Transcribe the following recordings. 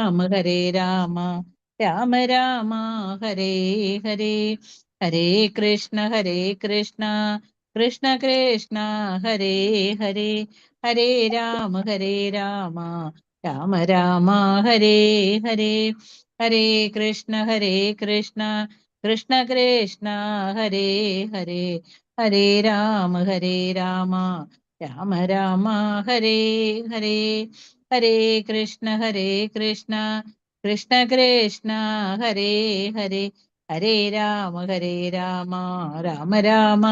രാമ ഹരേ രാമ രാമ രാമ ഹരേ ഹരേ. ഹരേ കൃഷ്ണ കൃഷ്ണ കൃഷ്ണ ഹരേ ഹരേ. ഹരേ രാമ രാമ രാമ രാമ ഹരേ ഹരേ. ഹരേ കൃഷ്ണ കൃഷ്ണ കൃഷ്ണ ഹരേ ഹരേ. ഹരേ രാമ രാമ രാമ രാമ ഹരേ ഹരേ. ഹരേ കൃഷ്ണ കൃഷ്ണ കൃഷ്ണ ഹരേ ഹരേ. ഹരേ രാമ രാമ രാമ രാമ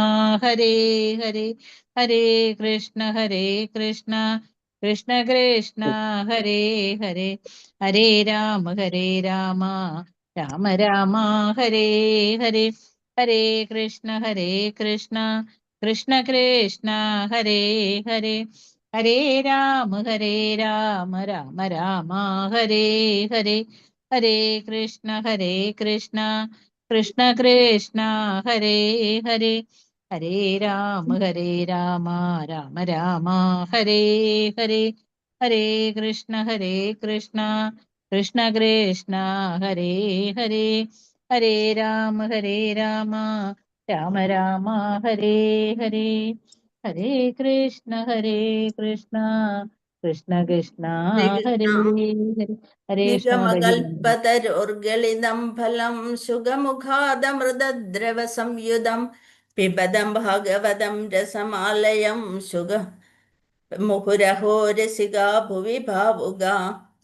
ഹരേ ഹരേ. ഹരേ കൃഷ്ണ കൃഷ്ണ കൃഷ്ണ ഹരേ ഹരേ. ഹരേ രാമ രാമ രാമ രാമ ഹരേ ഹരേ. ഹരേ കൃഷ്ണ കൃഷ്ണ കൃഷ്ണ ഹരേ ഹരേ. ഹരേ രാമ രാമ രാമ രാമ ഹരേ ഹരേ. ഹരേ കൃഷ്ണ കൃഷ്ണ കൃഷ്ണ ഹരേ ഹരേ. ഹരേ രാമ രാമ രാമ രാമ ഹരേ ഹരേ. ഹരേ കൃഷ്ണ കൃഷ്ണ കൃഷ്ണ ഹരേ ഹരേ. ഹരേ രാമ രാമ രാമ രാമ ഹരേ ഹരേ. ഹരേ കൃഷ്ണ കൃഷ്ണ കൃഷ്ണ ഹരേ ഹരേ. ഹരേ കൃഷ്ണ മാതാജി. നിഗമകൽപതരോർഗളിതം ഫലം സുഖമുഖാദമൃതദ്രവ സംയുതം പിബതം ഭാഗവതം രസമാലയം സുഖ മുഹുരഹോ രസികാ ഭുവി ഭാവുക.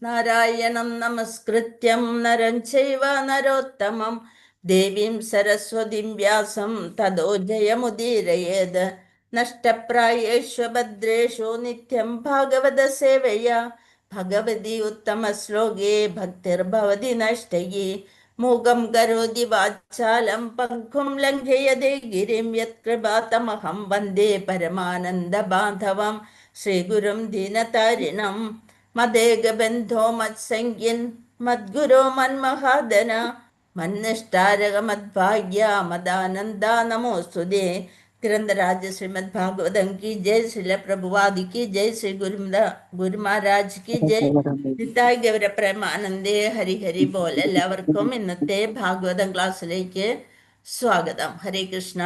നാരായണം നമസ്കൃത്യം നരം ചൈവ നരോത്തമം ദേവീം സരസ്വതിം വ്യാസം തതോ ജയമുദീരയേത്. നഷ്ടപ്രായേഷു ഭദ്രേഷു നിത്യം ഭാഗവത സേവയാ ഭഗവതി ഉത്തമ ശ്ലോകേ ഭക്തിർഭവതി നഷ്ടയേ. മൂകം കരോതി വാചാലം പങ്കും ലംഘയതേ ഗിരിം യത്കൃപാതമഹം വന്ദേ പരമാനന്ദ ബാന്ധവം ശ്രീഗുരും ദീനതാരിണം. മദേകബന്ധോ മത്സംഗ്യൻ മദ്ഗുരോ മന്മഹാദന മന്നിഷ്ടാരക മദ്ഭാഗ്യ മദാനന്ദ നമോസ്തുതേ. ഗ്രന്ഥരാജ ശ്രീമദ് ഭാഗവതം की जय. श्रील प्रभुवादि की जय. श्री गुरु महाराज की जय. നിതായ് ഗൗര പ്രേമാനന്ദേ ഹരി ഹരി ബോൽ. എല്ലാവർക്കും ഇന്നത്തെ ഭാഗവതം ക്ലാസ്സിലേക്ക് സ്വാഗതം. ഹരേ കൃഷ്ണ.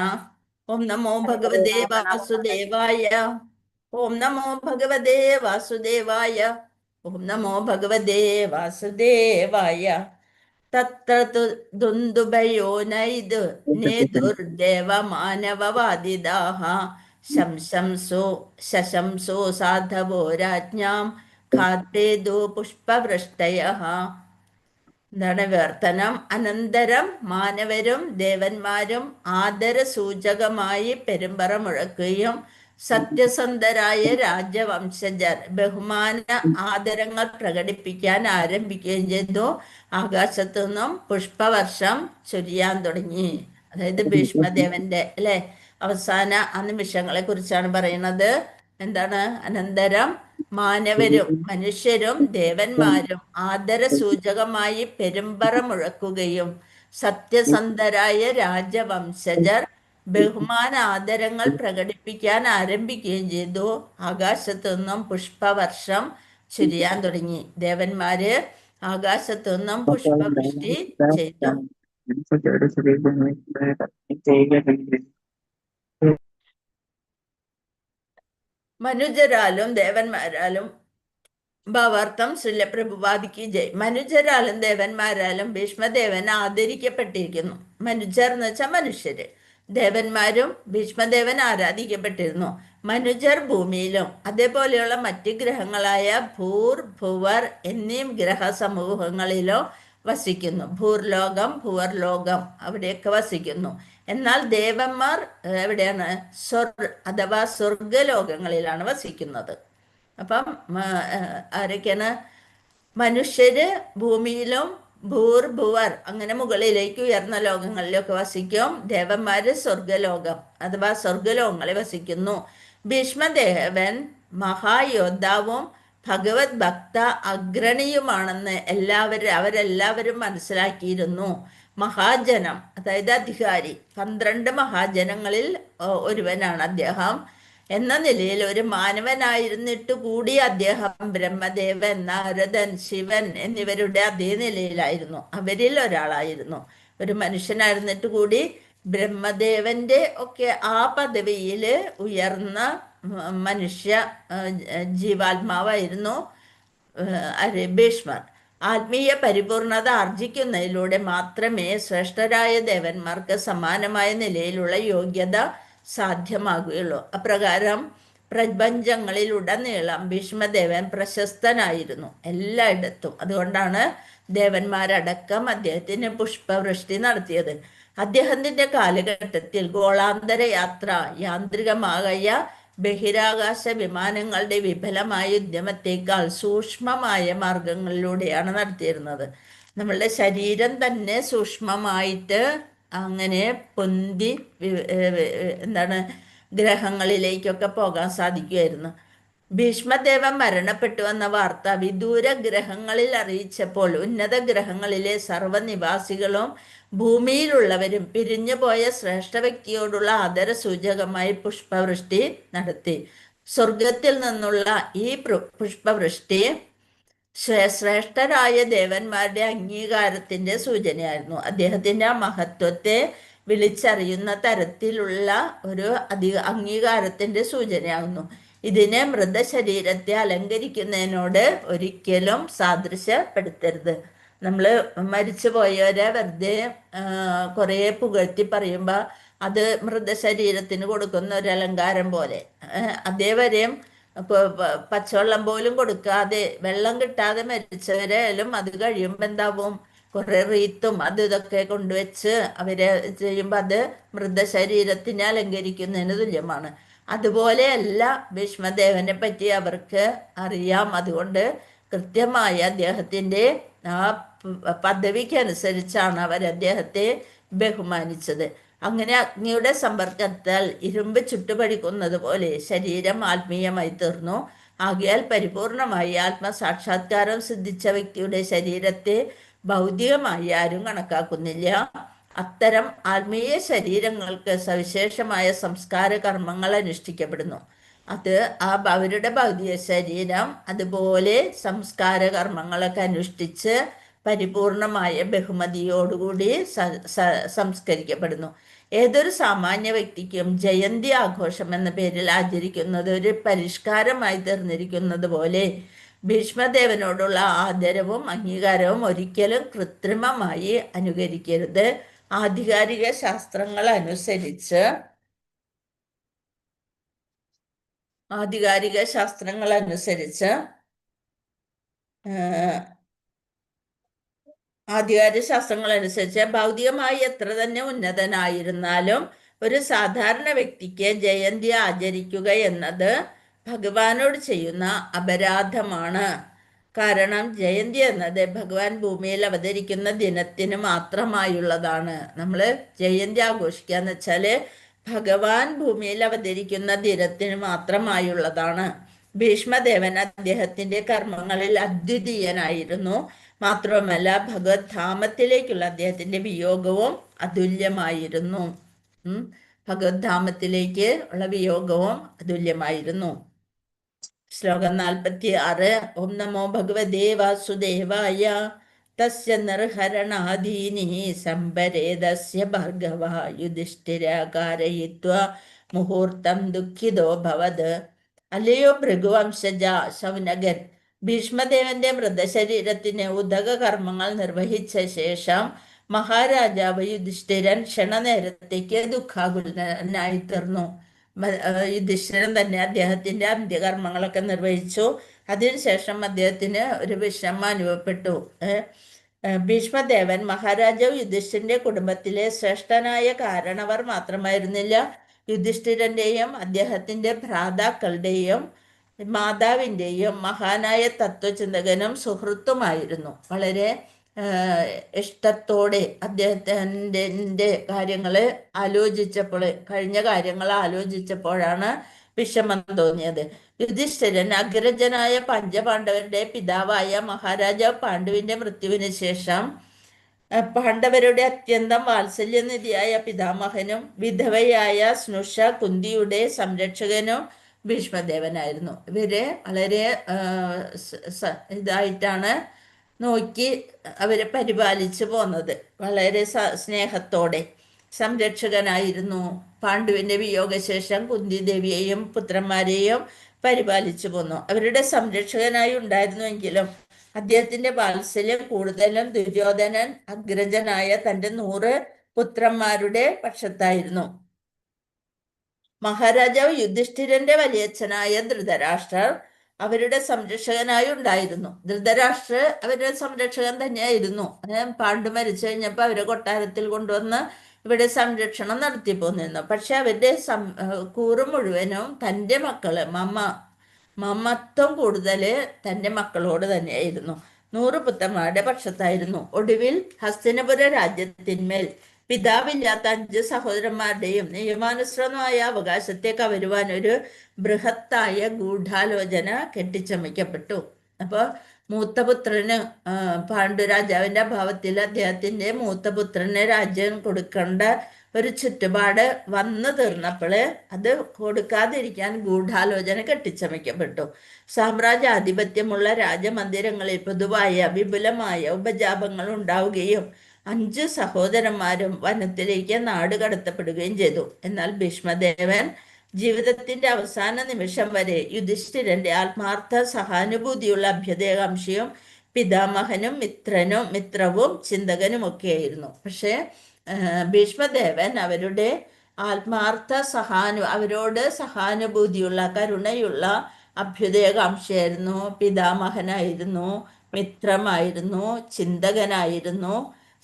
ഓം നമോ ഭഗവതേ വാസുദേവായ. ഓം നമോ ഭഗവതേ വാസുദേവായ. ഓം നമോ ഭഗവതേ വാസുദേവായ. തത്ര ദുന്ദുഭയോനൈത് നേതുർദേവമാനവവാദിതാഃ ശശംസോ സാധവോ രാജ്ഞാം ഖാത്തേതു പുഷ്പവൃഷ്ടയഃ. നടവർത്തനം. അനന്തരം മാനവരും ദേവന്മാരും ആദരസൂചകമായി പെരുമ്പറ മുഴക്കുകയും സത്യസന്ധരായ രാജവംശജർ ബഹുമാന ആദരങ്ങൾ പ്രകടിപ്പിക്കാൻ ആരംഭിക്കുകയും ചെയ്തു. ആകാശത്തു നിന്നും പുഷ്പവർഷം ചൊരിയാൻ തുടങ്ങി. അതായത് ഭീഷ്മദേവന്റെ അല്ലെ അവസാന ആ നിമിഷങ്ങളെ കുറിച്ചാണ് പറയുന്നത്. എന്താണ്? അനന്തരം മാനവരും മനുഷ്യരും ദേവന്മാരും ആദരസൂചകമായി പെരുമ്പറ മുഴക്കുകയും സത്യസന്ധരായ രാജവംശജർ ബഹുമാന ആദരങ്ങൾ പ്രകടിപ്പിക്കാൻ ആരംഭിക്കുകയും ചെയ്തു. ആകാശത്തു നിന്നും പുഷ്പവർഷം ചൊരിയാൻ തുടങ്ങി. ദേവന്മാര് ആകാശത്തു നിന്നും പുഷ്പവൃഷ്ടി ചെയ്തു. മനുജരാലും ദേവന്മാരാലും ഭാവാർത്ഥം ശ്രീല പ്രഭുവാദിക്ക് ജയ്. മനുജരാലും ദേവന്മാരാലും ഭീഷ്മദേവൻ ആദരിക്കപ്പെട്ടിരിക്കുന്നു. മനുജർ എന്ന് വെച്ചാൽ മനുഷ്യര്. ദേവന്മാരും ഭീഷ്മദേവൻ ആരാധിക്കപ്പെട്ടിരുന്നു. മനുജർ ഭൂമിയിലും അതേപോലെയുള്ള മറ്റ് ഗ്രഹങ്ങളായ ഭൂർ ഭുവർ എന്നീ ഗ്രഹസമൂഹങ്ങളിലോ വസിക്കുന്നു. ഭൂർലോകം ഭുവർലോകം അവിടെയൊക്കെ വസിക്കുന്നു. എന്നാൽ ദേവന്മാർ എവിടെയാണ്? അഥവാ സ്വർഗലോകങ്ങളിലാണ് വസിക്കുന്നത്. അപ്പം ആരൊക്കെയാണ്? മനുഷ്യര് ഭൂമിയിലും ഭൂർ ഭുവർ അങ്ങനെ മുകളിലേക്ക് ഉയർന്ന ലോകങ്ങളിലൊക്കെ വസിക്കും. ദേവന്മാര് സ്വർഗലോകം അഥവാ സ്വർഗലോകങ്ങളിൽ വസിക്കുന്നു. ഭീഷ്മദേവൻ മഹായോദ്ധാവും ഭഗവത് ഭക്ത അഗ്രണിയുമാണെന്ന് അവരെല്ലാവരും മനസ്സിലാക്കിയിരുന്നു. മഹാജനം അതായത് അധികാരി, 12 മഹാജനങ്ങളിൽ ഒരുവനാണ് അദ്ദേഹം. എന്ന നിലയിൽ ഒരു മാനവനായിരുന്നിട്ട് കൂടി അദ്ദേഹം ബ്രഹ്മദേവൻ, നാരദൻ, ശിവൻ എന്നിവരുടെ അതേ നിലയിലായിരുന്നു, അവരിൽ ഒരാളായിരുന്നു. ഒരു മനുഷ്യനായിരുന്നിട്ട് കൂടി ബ്രഹ്മദേവന്റെ ഒക്കെ ആ പദവിയിൽ ഉയർന്ന മനുഷ്യ ജീവാത്മാവായിരുന്നു ഭീഷ്മർ. ആത്മീയ പരിപൂർണത ആർജിക്കുന്നതിലൂടെ മാത്രമേ ശ്രേഷ്ഠരായ ദേവന്മാർക്ക് സമാനമായ നിലയിലുള്ള യോഗ്യത സാധ്യമാകുകയുള്ളൂ. അപ്രകാരം പ്രപഞ്ചങ്ങളിലുടനീളം ഭീഷ്മദേവൻ പ്രശസ്തനായിരുന്നു എല്ലായിടത്തും. അതുകൊണ്ടാണ് ദേവന്മാരടക്കം അദ്ദേഹത്തിന് പുഷ്പവൃഷ്ടി നടത്തിയത്. അദ്ദേഹത്തിന്റെ കാലഘട്ടത്തിൽ ഗോളാന്തര യാത്ര യാന്ത്രികമായ ബഹിരാകാശ വിമാനങ്ങളുടെ വിഫലമായ ഉദ്യമത്തേക്കാൾ സൂക്ഷ്മമായ മാർഗങ്ങളിലൂടെയാണ് നടത്തിയിരുന്നത്. നമ്മളുടെ ശരീരം തന്നെ സൂക്ഷ്മമായിട്ട് അങ്ങനെ പൊന്തി എന്താണ് ഗ്രഹങ്ങളിലേക്കൊക്കെ പോകാൻ സാധിക്കുമായിരുന്നു. ഭീഷ്മദേവൻ മരണപ്പെട്ടു എന്ന വാർത്ത വിദൂര ഗ്രഹങ്ങളിൽ അറിയിച്ചപ്പോൾ ഉന്നത ഗ്രഹങ്ങളിലെ സർവ്വനിവാസികളും ഭൂമിയിലുള്ളവരും പിരിഞ്ഞുപോയ ശ്രേഷ്ഠ വ്യക്തിയോടുള്ള ആദരസൂചകമായി പുഷ്പവൃഷ്ടി നടത്തി. സ്വർഗത്തിൽ നിന്നുള്ള ഈ പുഷ്പവൃഷ്ടി ശ്രേഷ്ഠരായ ദേവന്മാരുടെ അംഗീകാരത്തിന്റെ സൂചനയായിരുന്നു. അദ്ദേഹത്തിന്റെ ആ മഹത്വത്തെ വിളിച്ചറിയുന്ന തരത്തിലുള്ള ഒരു അംഗീകാരത്തിന്റെ സൂചനയാകുന്നു. ഇതിനെ മൃതശരീരത്തെ അലങ്കരിക്കുന്നതിനോട് ഒരിക്കലും സാദൃശ്യപ്പെടുത്തരുത്. നമ്മൾ മരിച്ചു പോയവരെ വെറുതെ കുറേ പുകഴ്ത്തി പറയുമ്പോൾ അത് മൃതശരീരത്തിന് കൊടുക്കുന്ന ഒരു അലങ്കാരം പോലെ. അതേവരെയും പച്ചവെള്ളം പോലും കൊടുക്കാതെ, വെള്ളം കിട്ടാതെ മരിച്ചവരായാലും അത് കഴിയുമ്പോൾ എന്താവും, കുറെ റീത്തും അത് ഇതൊക്കെ കൊണ്ടുവച്ച് അവരെ ചെയ്യുമ്പോൾ അത് മൃതശരീരത്തിനെ അലങ്കരിക്കുന്നതിന് തുല്യമാണ്. അതുപോലെയല്ല ഭീഷ്മദേവനെ പറ്റി അവർക്ക് അറിയാം. അതുകൊണ്ട് കൃത്യമായ അദ്ദേഹത്തിന്റെ ആ പദവിക്കനുസരിച്ചാണ് അവർ അദ്ദേഹത്തെ ബഹുമാനിച്ചത്. അങ്ങനെ അഗ്നിയുടെ സമ്പർക്കത്താൽ ഇരുമ്പ് ചുട്ടുപഴിക്കുന്നത് പോലെ ശരീരം ആത്മീയമായി തീർന്നു. ആകയാൽ പരിപൂർണമായി ആത്മസാക്ഷാത്കാരം സിദ്ധിച്ച വ്യക്തിയുടെ ശരീരത്തെ ഭൗതികമായി ആരും കണക്കാക്കുന്നില്ല. അത്തരം ആത്മീയ ശരീരങ്ങൾക്ക് സവിശേഷമായ സംസ്കാര കർമ്മങ്ങൾ അനുഷ്ഠിക്കപ്പെടുന്നു. അത് അവരുടെ ഭൗതിക ശരീരം അതുപോലെ സംസ്കാര കർമ്മങ്ങളൊക്കെ അനുഷ്ഠിച്ച് പരിപൂർണമായ ബഹുമതിയോടുകൂടി സംസ്കരിക്കപ്പെടുന്നു. ഏതൊരു സാമാന്യ വ്യക്തിക്കും ജയന്തി ആഘോഷം എന്ന പേരിൽ ആചരിക്കുന്നത് ഒരു പരിഷ്കാരമായി തീർന്നിരിക്കുന്നത് പോലെ ഭീഷ്മദേവനോടുള്ള ആദരവും അംഗീകാരവും ഒരിക്കലും കൃത്രിമമായി അനുകരിക്കരുത്. ആധികാരിക ശാസ്ത്രങ്ങൾ അനുസരിച്ച് ഭൗതികമായി എത്ര തന്നെ ഉന്നതനായിരുന്നാലും ഒരു സാധാരണ വ്യക്തിക്ക് ജയന്തി ആചരിക്കുക എന്നത് ഭഗവാനോട് ചെയ്യുന്ന അപരാധമാണ്. കാരണം ജയന്തി എന്നത് ഭഗവാൻ ഭൂമിയിൽ അവതരിക്കുന്ന ദിനത്തിന് മാത്രമായുള്ളതാണ്. നമ്മൾ ജയന്തി ആഘോഷിക്കുക എന്ന് വെച്ചാൽ ഭഗവാൻ ഭൂമിയിൽ അവതരിക്കുന്ന ദിനത്തിന് മാത്രമായുള്ളതാണ്. ഭീഷ്മദേവൻ അദ്ദേഹത്തിന്റെ കർമ്മങ്ങളിൽ അദ്വിതീയനായിരുന്നു. മാത്രമല്ല ഭഗവത് ധാമത്തിലേക്കുള്ള അദ്ദേഹത്തിന്റെ വിയോഗവും അതുല്യമായിരുന്നു. ഭഗവത് ധാമത്തിലേക്ക് ഉള്ള വിയോഗവും അതുല്യമായിരുന്നു. ശ്ലോകം 46. ഓം നമോ ഭഗവതേ വാസുദേവായ തസ്യ നിർഹരണാദീനി സംഭരേതസ്യ ഭാർഗവ യുധിഷ്ഠിരാകാരയിത്വാ മുഹൂർത്തം ദുഃഖിതോ ഭവത്. അല്ലയോ ഭൃഗുവംശജ ശൗനകൻ, ഭീഷ്മദേവന്റെ മൃതശരീരത്തിന് ഉദക കർമ്മങ്ങൾ നിർവഹിച്ച ശേഷം മഹാരാജാവ് യുധിഷ്ഠിരൻ ക്ഷണനേരത്തേക്ക് ദുഃഖാകുലനായി തീർന്നു. യുധിഷ്ഠിരൻ തന്നെ അദ്ദേഹത്തിന്റെ അന്ത്യകർമ്മങ്ങളൊക്കെ നിർവഹിച്ചു. അതിനുശേഷം അദ്ദേഹത്തിന് ഒരു വിഷമം അനുഭവപ്പെട്ടു. ഭീഷ്മദേവൻ മഹാരാജാവ് യുധിഷ്ഠിരന്റെ കുടുംബത്തിലെ ശ്രേഷ്ഠനായ കാരണവർ മാത്രമായിരുന്നില്ല, യുധിഷ്ഠിരന്റെയും അദ്ദേഹത്തിന്റെ ഭ്രാതാക്കളുടെയും മാതാവിൻ്റെയും മഹാനായ തത്വചിന്തകനും സുഹൃത്തുമായിരുന്നു. വളരെ ഇഷ്ടത്തോടെ അദ്ദേഹത്തിൻ്റെ കഴിഞ്ഞ കാര്യങ്ങൾ ആലോചിച്ചപ്പോഴാണ് വിഷമം തോന്നിയത്. യുധിഷ്ഠിരൻ അഗ്രജനായ പഞ്ചപാണ്ഡവരുടെ പിതാവായ മഹാരാജാവ് പാണ്ഡുവിന്റെ മൃത്യുവിന് ശേഷം പാണ്ഡവരുടെ അത്യന്തം വാത്സല്യനിധിയായ പിതാമഹനും വിധവയായ സ്നുഷ കുന്തിയുടെ സംരക്ഷകനും ഭീഷ്മദേവനായിരുന്നു. ഇവര് വളരെ ഇതായിട്ടാണ് നോക്കി അവരെ പരിപാലിച്ചു പോന്നത്. വളരെ സ്നേഹത്തോടെ സംരക്ഷകനായിരുന്നു. പാണ്ഡുവിന്റെ വിയോഗശേഷം കുന്തി ദേവിയെയും പുത്രന്മാരെയും പരിപാലിച്ചു പോന്നു. അവരുടെ സംരക്ഷകനായി ഉണ്ടായിരുന്നുവെങ്കിലും അദ്ദേഹത്തിന്റെ വാത്സല്യം കൂടുതലും ദുര്യോധനൻ അഗ്രജനായ തന്റെ 100 പുത്രന്മാരുടെ പക്ഷത്തായിരുന്നു. മഹാരാജാവ് യുധിഷ്ഠിരന്റെ വലിയച്ഛനായ ധൃതരാഷ്ട്രർ അവരുടെ സംരക്ഷകനായി ഉണ്ടായിരുന്നു. ധൃതരാഷ്ട്ര അവരുടെ സംരക്ഷകൻ തന്നെയായിരുന്നു. പാണ്ഡു മരിച്ചു കഴിഞ്ഞപ്പോൾ അവരെ കൊട്ടാരത്തിൽ കൊണ്ടുവന്ന് ഇവിടെ സംരക്ഷണം നടത്തി പോന്നിരുന്നു. പക്ഷെ അവരുടെ കൂറ് മുഴുവനും തൻ്റെ മക്കള് മമത്വം കൂടുതൽ തൻ്റെ മക്കളോട് തന്നെയായിരുന്നു. 100 പുത്രന്മാരുടെ പക്ഷത്തായിരുന്നു. ഒടുവിൽ ഹസ്തിനപുര രാജ്യത്തിന്മേൽ പിതാവില്ലാത്ത 5 സഹോദരന്മാരുടെയും നിയമാനുസൃതമായ അവകാശത്തെ കവരുവാൻ ഒരു ബൃഹത്തായ ഗൂഢാലോചന കെട്ടിച്ചമയ്ക്കപ്പെട്ടു. അപ്പോൾ മൂത്തപുത്രന് പാണ്ഡുരാജാവിന്റെ അഭാവത്തിൽ അദ്ദേഹത്തിന്റെ മൂത്തപുത്രന് രാജ്യം കൊടുക്കേണ്ട ഒരു ചുറ്റുപാട് വന്നു തീർന്നപ്പോൾ അത് കൊടുക്കാതിരിക്കാൻ ഗൂഢാലോചന കെട്ടിച്ചമയ്ക്കപ്പെട്ടു. സാമ്രാജ്യാധിപത്യമുള്ള രാജമന്ദിരങ്ങളിൽ പൊതുവായ വിപുലമായ ഉപജാപങ്ങൾ ഉണ്ടാവുകയും 5 സഹോദരന്മാരും വനത്തിലേക്ക് നാട് കടത്തപ്പെടുകയും ചെയ്തു. എന്നാൽ ഭീഷ്മദേവൻ ജീവിതത്തിന്റെ അവസാന നിമിഷം വരെ യുധിഷ്ഠിരന്റെ ആത്മാർത്ഥ സഹാനുഭൂതിയുള്ള അഭ്യുദയകാംക്ഷിയും പിതാമഹനും മിത്രവും ചിന്തകനുമൊക്കെയായിരുന്നു. പക്ഷേ ഭീഷ്മദേവൻ അവരുടെ അവരോട് സഹാനുഭൂതിയുള്ള കരുണയുള്ള അഭ്യുദയകാംക്ഷയായിരുന്നു, പിതാമഹനായിരുന്നു, മിത്രമായിരുന്നു, ചിന്തകനായിരുന്നു.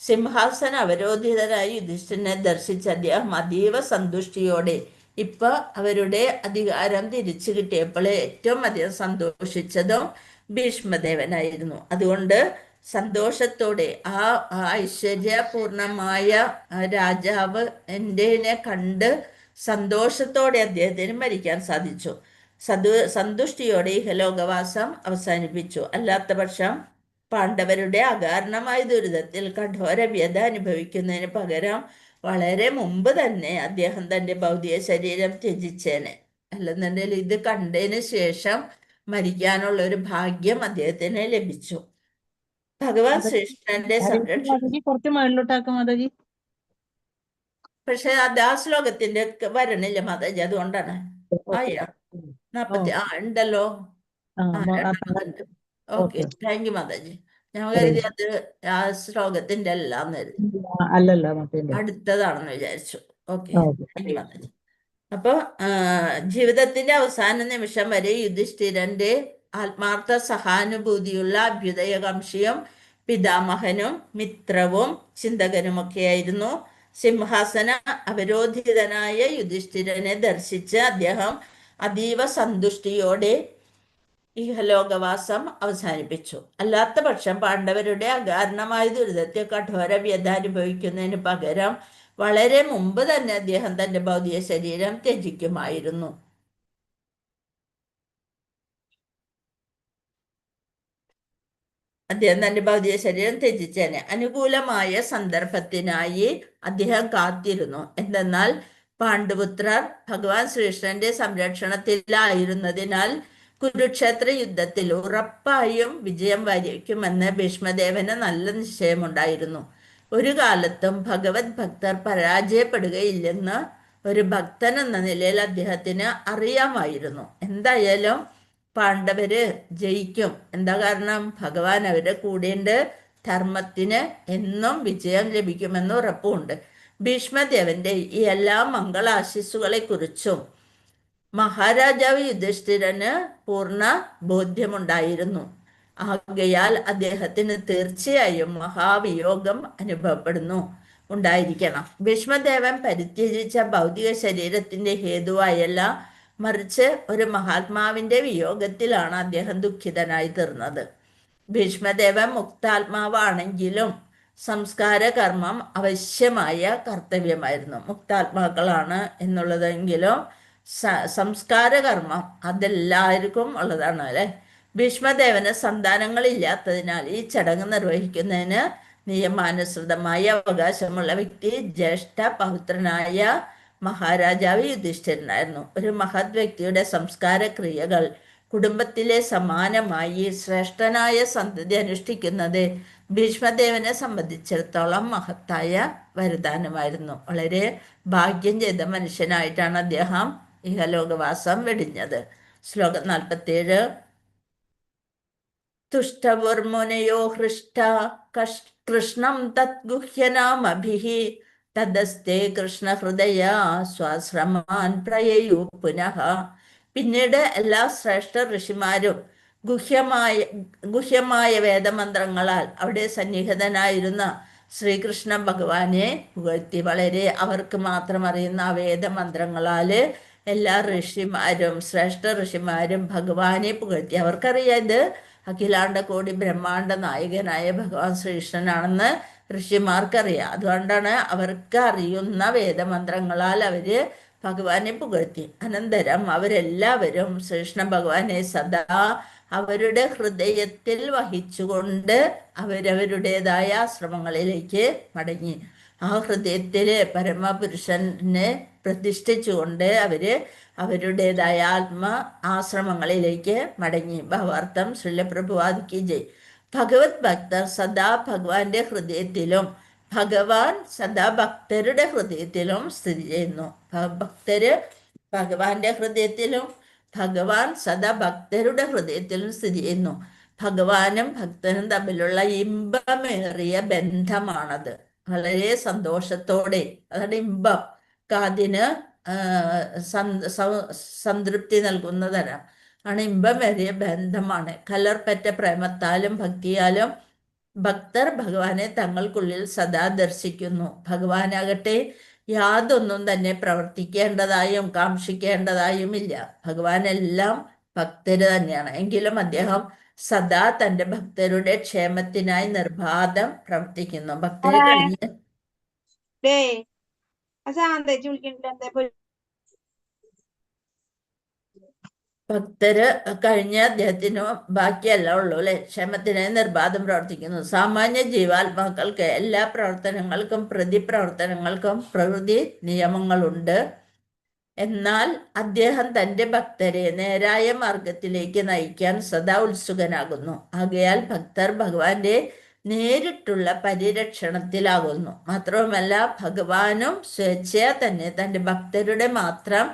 സിംഹാസന അവരോധിതനായി യുധിഷ്ഠിരനെ ദർശിച്ച അദ്ദേഹം അതീവ സന്തുഷ്ടിയോടെ ഇപ്പൊ അവരുടെ അധികാരം തിരിച്ചു കിട്ടിയപ്പോൾ ഏറ്റവും അധികം സന്തോഷിച്ചതും ഭീഷ്മദേവനായിരുന്നു. അതുകൊണ്ട് സന്തോഷത്തോടെ ആ ഐശ്വര്യപൂർണമായ രാജാവ് എന്നെ കണ്ട് സന്തോഷത്തോടെ അദ്ദേഹത്തിന് മരിക്കാൻ സാധിച്ചു. സന്തുഷ്ടിയോടെ ഇഹലോകവാസം അവസാനിപ്പിച്ചു. അല്ലാത്ത പക്ഷം പാണ്ഡവരുടെ അകാരണമായ ദുരിതത്തിൽ കഠോര വ്യത അനുഭവിക്കുന്നതിന് പകരം വളരെ മുമ്പ് തന്നെ അദ്ദേഹം തന്റെ ഭൗതിക ശരീരം ത്യജിച്ചേനെ. അല്ലെന്നുണ്ടെങ്കിൽ ഇത് കണ്ടതിന് ശേഷം മരിക്കാനുള്ള ഒരു ഭാഗ്യം അദ്ദേഹത്തിന് ലഭിച്ചു. ഭഗവാൻ ശ്രീകൃഷ്ണന്റെ സംരക്ഷണം. കുറച്ച് മുകളിലോട്ടാക്കും മാതാജി. പക്ഷെ അത് ആ ശ്ലോകത്തിന്റെ വരണില്ല മാതാജി, അതുകൊണ്ടാണ്. ആയാ 40 ഉണ്ടല്ലോ. Okay, thank you Mataji. ഞാൻ കരുതി അത് ആ ശ്ലോകത്തിന്റെ അല്ലല്ലോ അടുത്തതാണെന്ന് വിചാരിച്ചു. Okay, thank you Mataji. അപ്പൊ ജീവിതത്തിന്റെ അവസാന നിമിഷം വരെ യുധിഷ്ഠിരന്റെ ആത്മാർത്ഥ സഹാനുഭൂതിയുള്ള അഭ്യുദയകാംക്ഷിയും പിതാമഹനും മിത്രവും ചിന്തകനുമൊക്കെയായിരുന്നു. സിംഹാസന അവരോധിതനായ യുധിഷ്ഠിരനെ ദർശിച്ച് അദ്ദേഹം അതീവ സന്തുഷ്ടിയോടെ ഇഹലോകവാസം അവസാനിപ്പിച്ചു. അല്ലാത്ത പക്ഷം പാണ്ഡവരുടെ അകാരണമായ ദുരിതത്തെ കഠോര വ്യത അനുഭവിക്കുന്നതിന് പകരം വളരെ മുമ്പ് തന്നെ അദ്ദേഹം തന്റെ ഭൗതിക ശരീരം ത്യജിക്കുമായിരുന്നു. അദ്ദേഹം തന്റെ ഭൗതിക ശരീരം ത്യജിച്ചേനെ. അനുകൂലമായ സന്ദർഭത്തിനായി അദ്ദേഹം കാത്തിരുന്നു. എന്തെന്നാൽ പാണ്ഡുപുത്രർ ഭഗവാൻ ശ്രീകൃഷ്ണന്റെ സംരക്ഷണത്തിലായിരുന്നതിനാൽ കുരുക്ഷേത്ര യുദ്ധത്തിൽ ഉറപ്പായും വിജയം വരിക്കുമെന്ന് ഭീഷ്മദേവന് നല്ല നിശ്ചയമുണ്ടായിരുന്നു. ഒരു കാലത്തും ഭഗവത് ഭക്തർ പരാജയപ്പെടുകയില്ലെന്ന് ഒരു ഭക്തൻ എന്ന നിലയിൽ അദ്ദേഹത്തിന് അറിയാമായിരുന്നു. എന്തായാലും പാണ്ഡവര് ജയിക്കും. എന്താ കാരണം? ഭഗവാൻ അവരുടെ കൂടെയുണ്ട്. ധർമ്മത്തിന് എന്നും വിജയം ലഭിക്കുമെന്ന് ഉറപ്പുണ്ട്. ഭീഷ്മദേവന്റെ ഈ എല്ലാ മംഗളാശിസ്സുകളെ കുറിച്ചും മഹാരാജാവ് യുധിഷ്ഠിരന് പൂർണ്ണ ബോധ്യമുണ്ടായിരുന്നു. ആകയാൽ അദ്ദേഹത്തിന് തീർച്ചയായും മഹാവിയോഗം ഉണ്ടായിരിക്കണം. ഭീഷ്മദേവൻ പരിത്യജിച്ച ഭൗതിക ശരീരത്തിന്റെ ഹേതുവായല്ല, മറിച്ച് ഒരു മഹാത്മാവിന്റെ വിയോഗത്തിലാണ് അദ്ദേഹം ദുഃഖിതനായി തീർന്നത്. ഭീഷ്മദേവൻ മുക്താത്മാവാണെങ്കിലും സംസ്കാര കർമ്മം അവശ്യമായ കർത്തവ്യമായിരുന്നു. മുക്താത്മാക്കളാണ് എന്നുള്ളതെങ്കിലും സംസ്കാര കർമ്മം അതെല്ലാവർക്കും ഉള്ളതാണ് അല്ലെ. ഭീഷ്മദേവന് സന്താനങ്ങളില്ലാത്തതിനാൽ ഈ ചടങ്ങ് നിർവഹിക്കുന്നതിന് നിയമാനുസൃതമായ അവകാശമുള്ള വ്യക്തി ജ്യേഷ്ഠ പൗത്രനായ മഹാരാജാവ് യുധിഷ്ഠിരനായിരുന്നു. ഒരു മഹത് വ്യക്തിയുടെ സംസ്കാര ക്രിയകൾ കുടുംബത്തിലെ സമാനമായി ശ്രേഷ്ഠനായ സന്തതി അനുഷ്ഠിക്കുന്നത് ഭീഷ്മദേവനെ സംബന്ധിച്ചിടത്തോളം മഹത്തായ വരദാനമായിരുന്നു. വളരെ ഭാഗ്യം ചെയ്ത മനുഷ്യനായിട്ടാണ് അദ്ദേഹം ഇഹലോകവാസം വെടിഞ്ഞത്. ശ്ലോകം 47. തുഷ്ടവുർമുനയോ ഹൃഷ്ട കൃഷ്ണം തദ്ഗുഹ്യനാമഭിഃ തദസ്തേ കൃഷ്ണഹൃദയ സ്വാശ്രമാൻ പ്രയയൂ പുനഃ. പിന്നീട് എല്ലാ ശ്രേഷ്ഠ ഋഷിമാരും ഗുഹ്യമായ വേദമന്ത്രങ്ങളാൽ അവിടെ സന്നിഹിതനായിരുന്ന ശ്രീകൃഷ്ണ ഭഗവാനെ പുകഴ്ത്തി. വളരെ അവർക്ക് മാത്രം അറിയുന്ന ആ വേദമന്ത്രങ്ങളാൽ എല്ലാ ഋഷിമാരും ശ്രേഷ്ഠ ഋഷിമാരും ഭഗവാനെ പുകഴ്ത്തി. അവർക്കറിയാം ഇത് അഖിലാണ്ട കോടി ബ്രഹ്മാണ്ട നായകനായ ഭഗവാൻ ശ്രീകൃഷ്ണനാണെന്ന് ഋഷിമാർക്കറിയാം. അതുകൊണ്ടാണ് അവർക്ക് അറിയുന്ന വേദമന്ത്രങ്ങളാൽ അവര് ഭഗവാനെ പുകഴ്ത്തി. അനന്തരം അവരെല്ലാവരും ശ്രീകൃഷ്ണ ഭഗവാനെ സദാ അവരുടെ ഹൃദയത്തിൽ വഹിച്ചുകൊണ്ട് അവരവരുടേതായ ആശ്രമങ്ങളിലേക്ക് മടങ്ങി. ആ ഹൃദയത്തില് പരമപുരുഷനെ പ്രതിഷ്ഠിച്ചുകൊണ്ട് അവരുടേതായ ആത്മ ആശ്രമങ്ങളിലേക്ക് മടങ്ങി. ഭാവാർത്ഥം ശ്രീല പ്രഭുവാദിക്ക് ജയ്. ഭഗവത് ഭക്തർ സദാ ഭഗവാന്റെ ഹൃദയത്തിലും ഭഗവാൻ സദാ ഭക്തരുടെ ഹൃദയത്തിലും സ്ഥിതി ചെയ്യുന്നു. ഭക്തര് ഭഗവാന്റെ ഹൃദയത്തിലും ഭഗവാൻ സദാ ഭക്തരുടെ ഹൃദയത്തിലും സ്ഥിതി ചെയ്യുന്നു. ഭഗവാനും ഭക്തനും തമ്മിലുള്ള ഇമ്പമേറിയ ബന്ധമാണത്. വളരെ സന്തോഷത്തോടെ, അതാണ് ഇമ്പം. കാതിന് സംതൃപ്തി നൽകുന്ന തരം ആണ്. ഇമ്പമേറിയ ബന്ധമാണ്. കലർപ്പറ്റ പ്രേമത്താലും ഭക്തിയാലും ഭക്തർ ഭഗവാനെ തങ്ങൾക്കുള്ളിൽ സദാ ദർശിക്കുന്നു. ഭഗവാനാകട്ടെ യാതൊന്നും തന്നെ പ്രവർത്തിക്കേണ്ടതായും കാക്ഷിക്കേണ്ടതായും ഇല്ല. ഭഗവാനെല്ലാം ഭക്തര് തന്നെയാണ്. എങ്കിലും അദ്ദേഹം സദാ തന്റെ ഭക്തരുടെ ക്ഷേമത്തിനായി നിർബാധം പ്രവർത്തിക്കുന്നു. ഭക്തരെ കഴിഞ്ഞ് ഭക്തര് കഴിഞ്ഞ അദ്ദേഹത്തിനു ബാക്കിയല്ല ഉള്ളൂ അല്ലെ. ക്ഷേമത്തിനായി നിർബാധം പ്രവർത്തിക്കുന്നു. സാമാന്യ ജീവാത്മാക്കൾക്ക് എല്ലാ പ്രവർത്തനങ്ങൾക്കും പ്രതിപ്രവർത്തനങ്ങൾക്കും പ്രകൃതി നിയമങ്ങളുണ്ട്. എന്നാൽ അദ്ദേഹം തന്റെ ഭക്തരെ നേരായ മാർഗത്തിലേക്ക് നയിക്കാൻ സദാ ഉത്സുകനാകുന്നു. ആകയാൽ ഭക്തർ ഭഗവാന്റെ നേരിട്ടുള്ള പരിരക്ഷണത്തിലാകുന്നു. മാത്രവുമല്ല ഭഗവാനും സ്വേച്ഛയാ തന്നെ തന്റെ ഭക്തരുടെ മാത്രം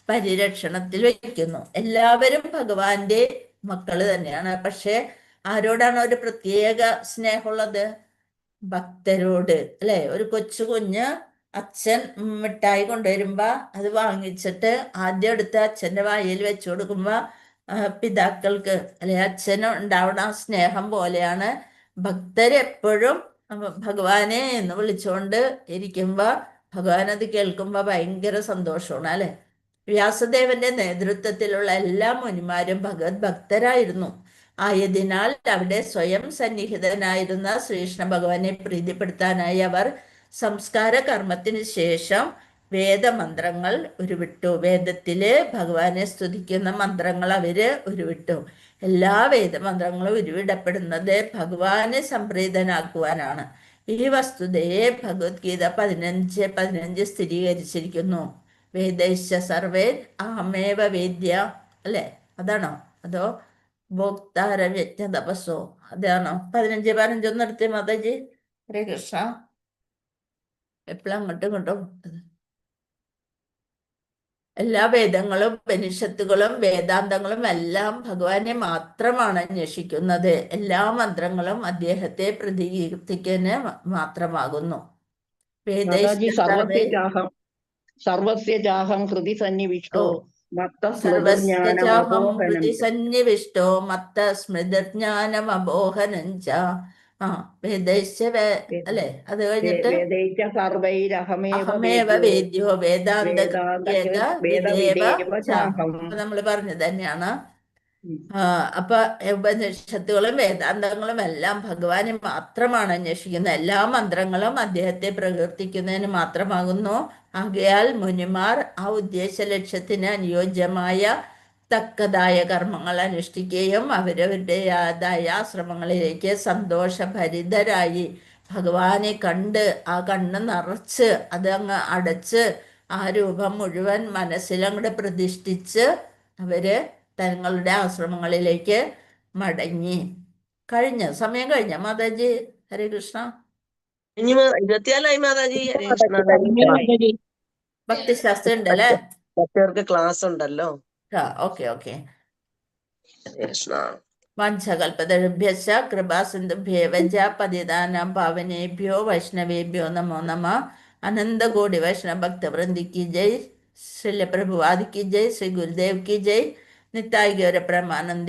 പരിരക്ഷണത്തിൽ വയ്ക്കുന്നു. എല്ലാവരും ഭഗവാന്റെ മക്കള് തന്നെയാണ്. പക്ഷെ ആരോടാണ് ഒരു പ്രത്യേക സ്നേഹമുള്ളത്? ഭക്തരോട് അല്ലെ. ഒരു കൊച്ചു കുഞ്ഞ് അച്ഛൻ മിഠായി കൊണ്ടുവരുമ്പോ അത് വാങ്ങിച്ചിട്ട് ആദ്യം എടുത്ത് അച്ഛന്റെ വായിൽ വെച്ചു കൊടുക്കുമ്പോ പിതാക്കൾക്ക് അല്ലെ അച്ഛന് ഉണ്ടാവുന്ന സ്നേഹം പോലെയാണ് ഭക്തരെപ്പോഴും ഭഗവാനെ എന്ന് വിളിച്ചുകൊണ്ട് ഇരിക്കുമ്പോ ഭഗവാൻ അത് കേൾക്കുമ്പോ ഭയങ്കര സന്തോഷമാണ് അല്ലെ. വ്യാസദേവന്റെ നേതൃത്വത്തിലുള്ള എല്ലാ മുനിമാരും ഭഗവത് ഭക്തരായിരുന്നു. ആയതിനാൽ അവിടെ സ്വയം സന്നിഹിതനായിരുന്ന ശ്രീകൃഷ്ണ ഭഗവാനെ പ്രീതിപ്പെടുത്താനായി അവർ സംസ്കാര കർമ്മത്തിന് ശേഷം വേദമന്ത്രങ്ങൾ ഉരുവിട്ടു. വേദത്തില് ഭഗവാനെ സ്തുതിക്കുന്ന മന്ത്രങ്ങൾ അവര് ഉരുവിട്ടു. എല്ലാ വേദമന്ത്രങ്ങളും ഉരുവിടപ്പെടുന്നത് ഭഗവാനെ സംപ്രീതനാക്കുവാനാണ്. ഈ വസ്തുതയെ ഭഗവത്ഗീത 15:15 സ്ഥിരീകരിച്ചിരിക്കുന്നു. വേദൈശ്ച സർവേ അഹമേവ വേദ്യ അല്ലെ. അതാണോ അതോ ഭോക്താരം യജ്ഞ തപസ്സോ അതാണോ? 15:15 നിർത്തി മാതാജി. ഹരേ കൃഷ്ണ. എപ്പോഴും അങ്ങോട്ടും ഇങ്ങോട്ടും എല്ലാ വേദങ്ങളും ഉപനിഷത്തുകളും വേദാന്തങ്ങളും എല്ലാം ഭഗവാനെ മാത്രമാണ് അന്വേഷിക്കുന്നത്. എല്ലാ മന്ത്രങ്ങളും അദ്ദേഹത്തെ പ്രതീക്ഷിക്കുന്ന മാത്രമാകുന്നു. സർവസ്യജാഹം ഹൃദി സന്നിവിഷ്ടോ സന്നിവിഷ്ടോ മത്ത സ്മൃതിജ്ഞാനമബോഹനഞ്ച. അല്ലെ. അത് കഴിഞ്ഞിട്ട് അഹമേവ വേദ്യോ വേദാന്ത നമ്മൾ പറഞ്ഞത് തന്നെയാണ്. അപ്പൊ ഉപനിഷത്തുകളും വേദാന്തങ്ങളും എല്ലാം ഭഗവാനെ മാത്രമാണ് അന്വേഷിക്കുന്നത്. എല്ലാ മന്ത്രങ്ങളും അദ്ദേഹത്തെ പ്രകീർത്തിക്കുന്നതിന് മാത്രമാകുന്നു. ആകയാൽ മുനിമാർ ആ ഉദ്ദേശ ലക്ഷ്യത്തിന് അനുയോജ്യമായ തക്കതായ കർമ്മങ്ങൾ അനുഷ്ഠിക്കുകയും അവരവരുടേതായ ആശ്രമങ്ങളിലേക്ക് സന്തോഷഭരിതരായി ഭഗവാനെ കണ്ട് ആ കണ്ണ് നിറച്ച് അത് അങ്ങ് അടച്ച് ആ രൂപം മുഴുവൻ മനസ്സിലങ്ങോട്ട് പ്രതിഷ്ഠിച്ച് അവര് തങ്ങളുടെ ആശ്രമങ്ങളിലേക്ക് മടങ്ങി. സമയം കഴിഞ്ഞ മാതാജി? ഹരേ കൃഷ്ണ. ഇനി 24 മാതാജി. ഹരേ കൃഷ്ണ. കഴിഞ്ഞു മാതാജി. ഭക്തിശാസ്ത്രം ഉണ്ടല്ലേ? മറ്റവർക്ക് ക്ലാസ് ഉണ്ടല്ലോ. Okay okay. ഹരേ കൃഷ്ണ. വഞ്ചകൽപതരുഭ്യശ്ച കൃപാസിന്ധുഭ്യേവ ച പതിതാനാം പാവനേഭ്യോ വൈഷ്ണവേഭ്യോ നമോ നമഃ. അനന്തകോടി വൈഷ്ണവ ഭക്തവൃന്ദി की जय. श्रील प्रभुपाद की जय. श्री गुरुदेव की जय. निताई गौर परमानंद